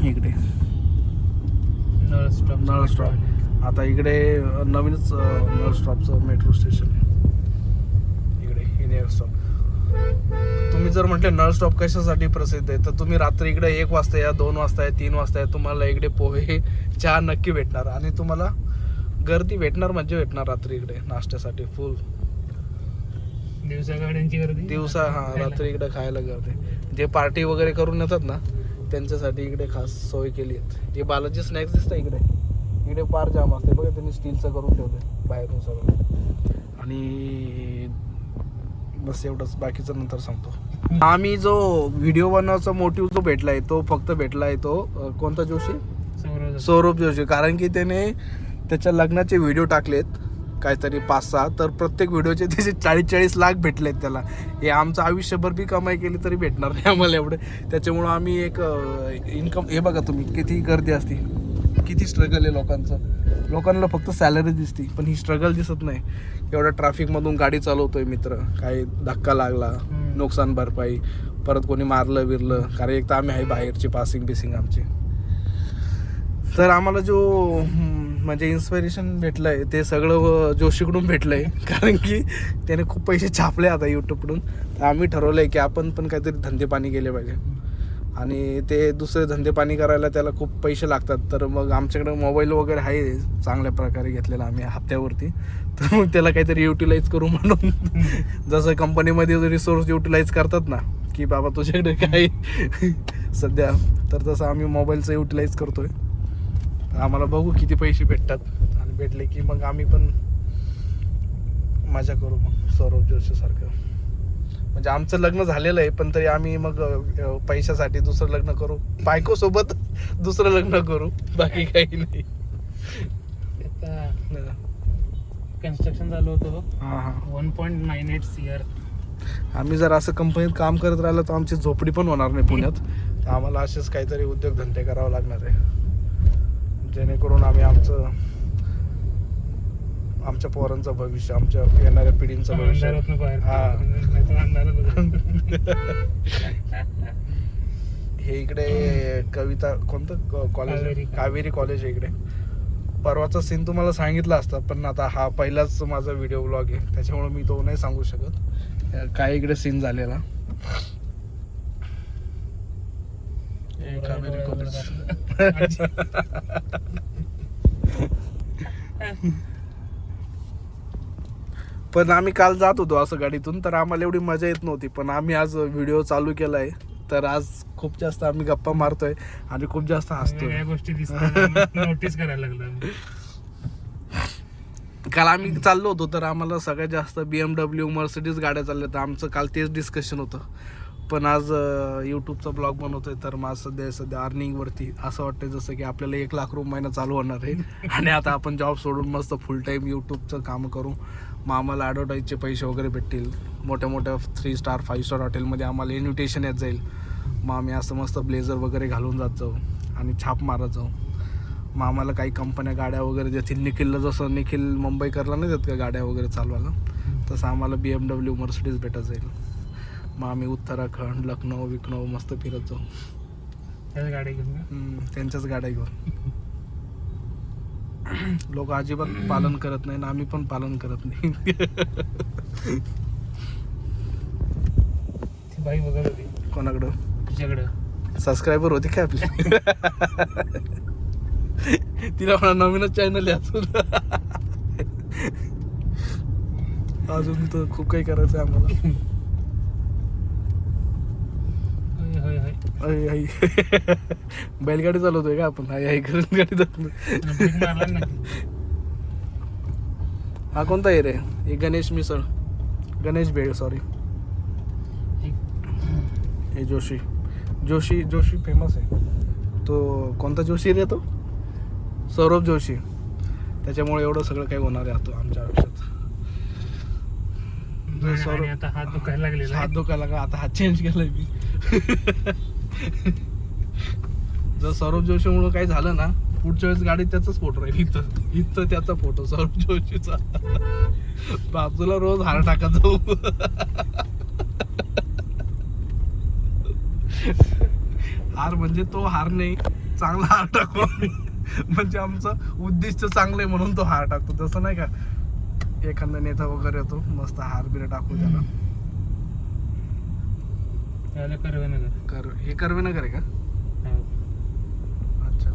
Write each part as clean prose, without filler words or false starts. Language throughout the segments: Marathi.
इकडे नळ स्टॉप. आता इकडे नवीनच नळ स्टॉपचं मेट्रो स्टेशन आहे इकडे इनियर स्टॉप. तुम्ही जर म्हटले नळ स्टॉप कशासाठी प्रसिद्ध आहे तर तुम्ही रात्री इकडे 1 वाजता या, 2 वाजता या, 3 वाजता या, तुम्हाला इकडे पोहे चहा नक्की भेटणार आणि तुम्हाला गर्दी भेटणार म्हणजे भेटणार रात्री इकडे नाश्त्यासाठी फुल. दिवसा गाड्यांची गर्दी, दिवसा रात्री इकडे खायला गर्दी. जे पार्टी वगैरे करून येतात ना त्यांच्यासाठी इकडे खास सोय केली आहे. हे बालाजी स्नॅक्स दिसतं इकडे फार जाम असते बघा, त्यांनी स्टीलचं करून ठेवलं बाहेरून सगळं. आणि बस एवढंच, बाकीचं नंतर सांगतो. आम्ही जो व्हिडिओ बनवायचा मोटिव्ह जो भेटलाय तो फक्त भेटलाय तो कोणता जोशी, सौरभ जोशी. कारण की त्याने त्याच्या लग्नाचे व्हिडिओ टाकलेत काहीतरी 5-6, तर प्रत्येक व्हिडिओचे त्याचे 40-40 लाख भेटलेत त्याला. हे आमचं आयुष्यभर बी कमाई केली तरी भेटणार नाही आम्हाला एवढे. त्याच्यामुळं आम्ही एक इन्कम, हे बघा तुम्ही किती गर्दी असते, किती स्ट्रगल आहे लोकांचं. लोकांना फक्त सॅलरी दिसते पण ही स्ट्रगल दिसत नाही. एवढ्या ट्रॅफिकमधून गाडी चालवतोय मित्र, काही धक्का लागला, नुकसान भरपाई, परत कोणी मारलं बिरलं, कारण एक तर आम्ही आहे बाहेरची पासिंग आमची. तर आम्हाला जो म्हणजे इन्स्पिरेशन भेटलं आहे ते सगळं जोशीकडून भेटलं आहे. कारण की त्याने खूप पैसे छापले आता यूट्यूबकडून. तर आम्ही ठरवलं आहे की आपण पण काहीतरी धंदेपाणी केले पाहिजे. आणि ते दुसरे धंदेपाणी करायला त्याला खूप पैसे लागतात. तर मग आमच्याकडे मोबाईल वगैरे आहे चांगल्या प्रकारे घेतलेला आम्ही हप्त्यावरती. तर मग त्याला काहीतरी युटिलाइज करू म्हणून जसं कंपनीमध्ये रिसोर्स युटिलाइज करतात ना की बाबा तुझ्याकडे काय सध्या, तर तसं आम्ही मोबाईलचं युटिलाइज करतोय. आम्हाला बघू किती पैसे भेटतात आणि भेटले की मग आम्ही पण मजा करू मग सौरभ जोशी सारखं. म्हणजे आमचं लग्न झालेलं आहे पण तरी आम्ही मग पैशासाठी दुसरं लग्न करू, बायको सोबत दुसरं लग्न करू, बाकी काही नाही. कन्स्ट्रक्शन चालू होतं 1.98 CR. आम्ही जर असं कंपनीत काम करत राहिलं तर आमची झोपडी पण होणार नाही पुण्यात. आम्हाला असेच काहीतरी उद्योगधंदे करावं लागणार आहे जेणेकरून आम्ही आमच्या पोरांचं भविष्य, आमच्या येणाऱ्या पिढींचं भविष्य. हे इकडे कविता कोणतं कॉलेज, कावेरी कॉलेज आहे इकडे. परवाचा सीन तुम्हाला सांगितला असता पण आता हा पहिलाच माझा व्हिडिओ ब्लॉग आहे त्याच्यामुळे मी तो नाही सांगू शकत काय इकडे सीन झालेला. कावेरी कॉलेज. पण आम्ही काल जात होतो असं गाडीतून तर आम्हाला एवढी मजा येत नव्हती. पण आम्ही आज व्हिडिओ चालू केलाय तर आज खूप जास्त आम्ही गप्पा मारतोय आणि खूप जास्त हसतोय. गोष्टी दिसतात, नोटीस करायला लागलो. काल आम्ही चाललो होतो तर आम्हाला सगळ्यात जास्त BMW मर्सिडीज गाड्या चालल्या, तर आमचं काल तेच डिस्कशन होतं. पण आज यूट्यूबचा ब्लॉग बनवतोय तर मग सध्या अर्निंगवरती असं वाटतं जसं की आपल्याला 1 लाख रुपये महिना चालू होणार आहे आणि आता आपण जॉब सोडून मस्त फुल टाईम यूट्यूबचं काम करू. मग आम्हाला ॲडव्हर्टाईजचे पैसे वगैरे भेटतील. मोठ्या 3 स्टार 5 स्टार हॉटेलमध्ये आम्हाला इन्व्हिटेशन येत जाईल. मग आम्ही असं मस्त ब्लेझर वगैरे घालून जात जाऊ आणि छाप मारत जाऊ. मग आम्हाला काही कंपन्या गाड्या वगैरे देतील. निखिल मुंबईकरला नाही देत का गाड्या वगैरे चालवायला, तसं आम्हाला BMW मर्सिडीज भेटत जाईल. मग आम्ही उत्तराखंड, लखनौ मस्त फिरत जाऊ गाड्या घेऊन. त्यांच्याच गाड्या घेऊन. लोक अजिबात पालन करत नाही ना आम्ही पण पालन करत नाही. बाई बघत होती कोणाकडं? तुझ्याकडं. सबस्क्रायबर होते काय आपले? तिला म्हणा नवीनच चॅनल आहे अजून तर खूप काही करायचं आहे आम्हाला. बैलगाडी चालवतोय का आपण? करून गाडी चालवतोय. हा कोणता आहे रे? हे गणेश मिसळ, गणेश भेळ, सॉरी. हे जोशी फेमस आहे. तो कोणता जोशी रे? तो सौरभ जोशी. त्याच्यामुळे एवढं सगळं काही होणार आहे आमच्या आयुष्यात. आता हात दुखायला लागला, आता हात चेंज केलाय मी. जर सौरभ जोशीमुळे काही झालं ना पुढच्या वेळेस गाडीत त्याचाच फोटो राहील. इथं त्याचा फोटो सौरभ जोशीचा. बाजूला रोज हार टाकत जाऊ. हार म्हणजे तो हार नाही, चांगला हार टाकू आम्ही. म्हणजे आमचं उद्दिष्ट चांगलं आहे म्हणून तो हार टाकतो. तसं नाही का एखादा नेता वगैरे येतो मस्त हार बिर टाकू त्याला. त्याला कर्वेनगर. हे कर्वेनगर आहे का? हो. अच्छा,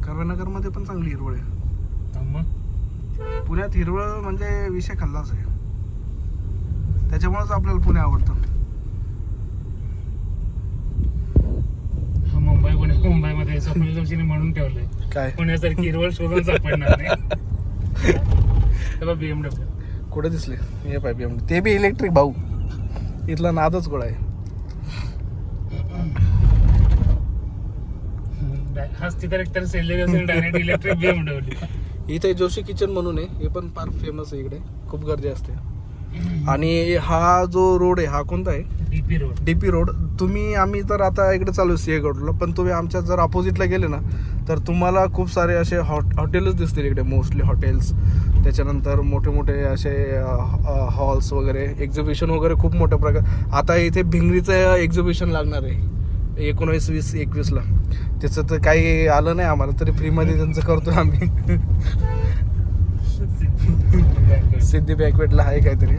कर्वेनगर मध्ये पण चांगली हिरवळ आहे. हा मग पुण्यात हिरवळ म्हणजे विषय खाल्लाच आहे, त्याच्यामुळेच आपल्याला पुणे आवडतं. हा मुंबईमध्ये स्वप्नील जोशीने म्हणून ठेवलंय काय पुण्यासारखी हिरवळ शोधून सापडणार नाही. तेव्हा BMW कुठे दिसले? हे पाय BMW, ते बी इलेक्ट्रिक भाऊ. इथला नादच गोळा आहे. हाच तिथं एक तर सेल्लेरी असेल डायरेक्ट इलेक्ट्रिक BMW. इथे जोशी किचन म्हणून आहे, हे पण फार फेमस आहे. इकडे खूप गर्दी असते. आणि हा जो रोड आहे हा कोणता आहे? DP road. आम्ही तर आता इकडे चालू आहे सिंहगडला, पण तुम्ही आमच्या जर अपोजिटला गेले ना तर तुम्हाला खूप सारे असे हॉटेल्स दिसतील इकडे, मोस्टली हॉटेल्स. त्याच्यानंतर मोठे मोठे असे हॉल्स वगैरे, एक्झिबिशन वगैरे खूप मोठ्या प्रकार. आता इथे भिंगरीचं एक्झिबिशन लागणार आहे 19, 20, 21ला. त्याचं तर काही आलं नाही आम्हाला, तरी फ्रीमध्ये त्यांचं करतो आम्ही. सिद्धी बँकवेटला आहे काहीतरी,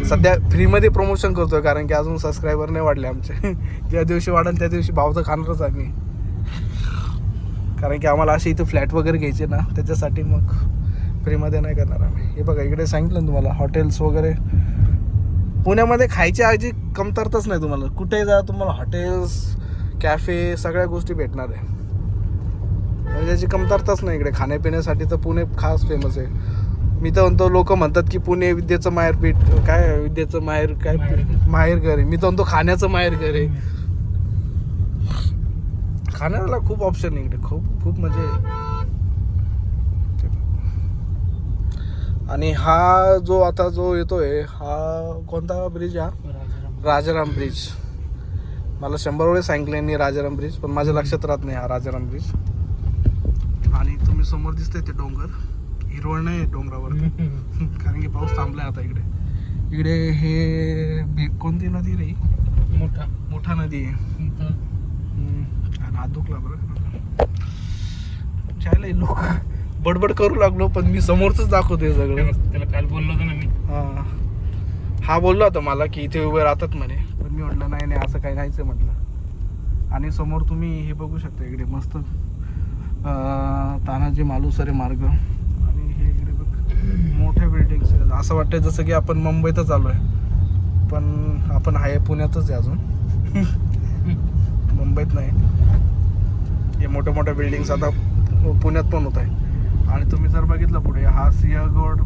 सध्या फ्रीमध्ये प्रमोशन करतोय कारण की अजून सबस्क्रायबर नाही वाढले आमचे. ज्या दिवशी वाढेल त्या दिवशी भाव तर खाणारच आम्ही, कारण की आम्हाला असे इथे फ्लॅट वगैरे घ्यायचे ना, त्याच्यासाठी मग फ्रीमध्ये नाही करणार आम्ही. हे बघा इकडे सांगितलं ना तुम्हाला, हॉटेल्स वगैरे. पुण्यामध्ये खायची आजी कमतरताच नाही तुम्हाला. कुठेही जा तुम्हाला हॉटेल्स, कॅफे सगळ्या गोष्टी भेटणार आहे. म्हणजे त्याची कमतरताच नाही इकडे. खाण्यापिण्यासाठी तर पुणे खास फेमस आहे. मी तर म्हणतो, लोक म्हणतात की पुणे विद्येचं माहेरपीठ, काय विद्येचं माहेर, काय माहेर घर आहे. मी तर म्हणतो खाण्याचं माहेर घर आहे. खाण्याला खूप ऑप्शन आहे इकडे, खूप खूप म्हणजे. आणि हा जो आता जो येतोय हा कोणता ब्रिज? हा राजाराम ब्रिज. मला 100 वेळेस सांगितलं यांनी राजाराम ब्रिज, पण माझ्या लक्षात राहत नाही हा राजाराम ब्रिज. आणि तुम्ही समोर दिसतंय ते डोंगर, हिरवळ नाही डोंगरावर कारण की पाऊस थांबलाय आता इकडे. इकडे हे कोणती नदी रे? मोठा नदी आहे. हात दुखला बरं. चायला लोक बडबड करू लागलो, पण मी समोरच दाखवतोय सगळं. त्याला काल बोललो होतो ना मी. हा बोलला होता मला की इथे उभे राहतात म्हणे, पण मी म्हटलं नाही नाही असं काही नाहीच म्हटलं. आणि समोर तुम्ही हे बघू शकता इकडे मस्त तानाजी मालुसरे मार्ग. आणि हे इकडे बघ मोठ्या बिल्डिंग्स आहेत. असं वाटतं जसं की आपण मुंबईतच आलो आहे, पण आपण आहे पुण्यातच आहे अजून. मुंबईत नाही. हे मोठ्या मोठ्या बिल्डिंग्स आता पुण्यात पण होत आहे. आणि तुम्ही जर बघितलं पुढे, हा सिंहगड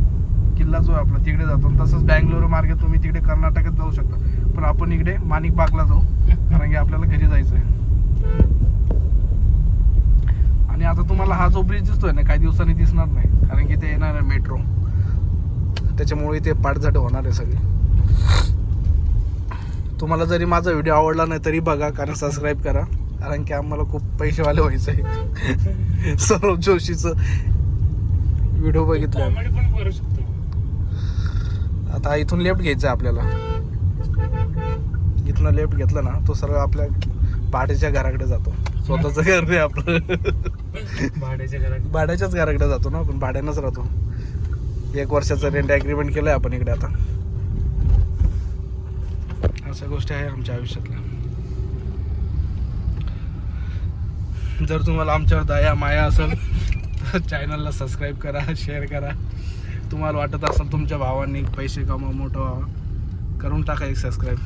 किल्ला जो आहे आपला तिकडे जातो. तसंच बँगलोर मार्गे तुम्ही तिकडे कर्नाटकात जाऊ शकता, पण आपण इकडे माणिक बागला जाऊ कारण की आपल्याला घरी जायचं आहे. आणि आता तुम्हाला हा जो ब्रिज दिसतोय ना काही दिवसांनी दिसणार नाही, कारण की ते येणार आहे मेट्रो, त्याच्यामुळे ते पाठझाट होणार आहे सगळी. तुम्हाला जरी माझा व्हिडिओ आवडला नाही तरी बघा, कारण सबस्क्राईब करा, कारण की आम्हाला खूप पैसेवाले व्हायचं आहे. सौरभ जोशीचं व्हिडिओ बघितलं. पण करू शकतो. आता इथून लेफ्ट घ्यायचं आहे आपल्याला. इथनं लेफ्ट घेतलं ना तो सरळ आपल्या भाड्याच्या घराकडे जातो. स्वतःचं घर नाही आपलं, भाड्याच्याच घराकडे जातो ना आपण, भाड्यानंच राहतो. 1 वर्षाचं रेंट ॲग्रीमेंट केलंय आपण इकडे. आता अशा गोष्टी आहे आमच्या आयुष्यातल्या. जर तुम्हाला आमच्यावर दया माया असेल तर चॅनलला सबस्क्राईब करा, शेअर करा. तुम्हाला वाटत असेल तुमच्या भावांनी पैसे कमावा, मोठं व्हावं, करून टाका एक सबस्क्राईब.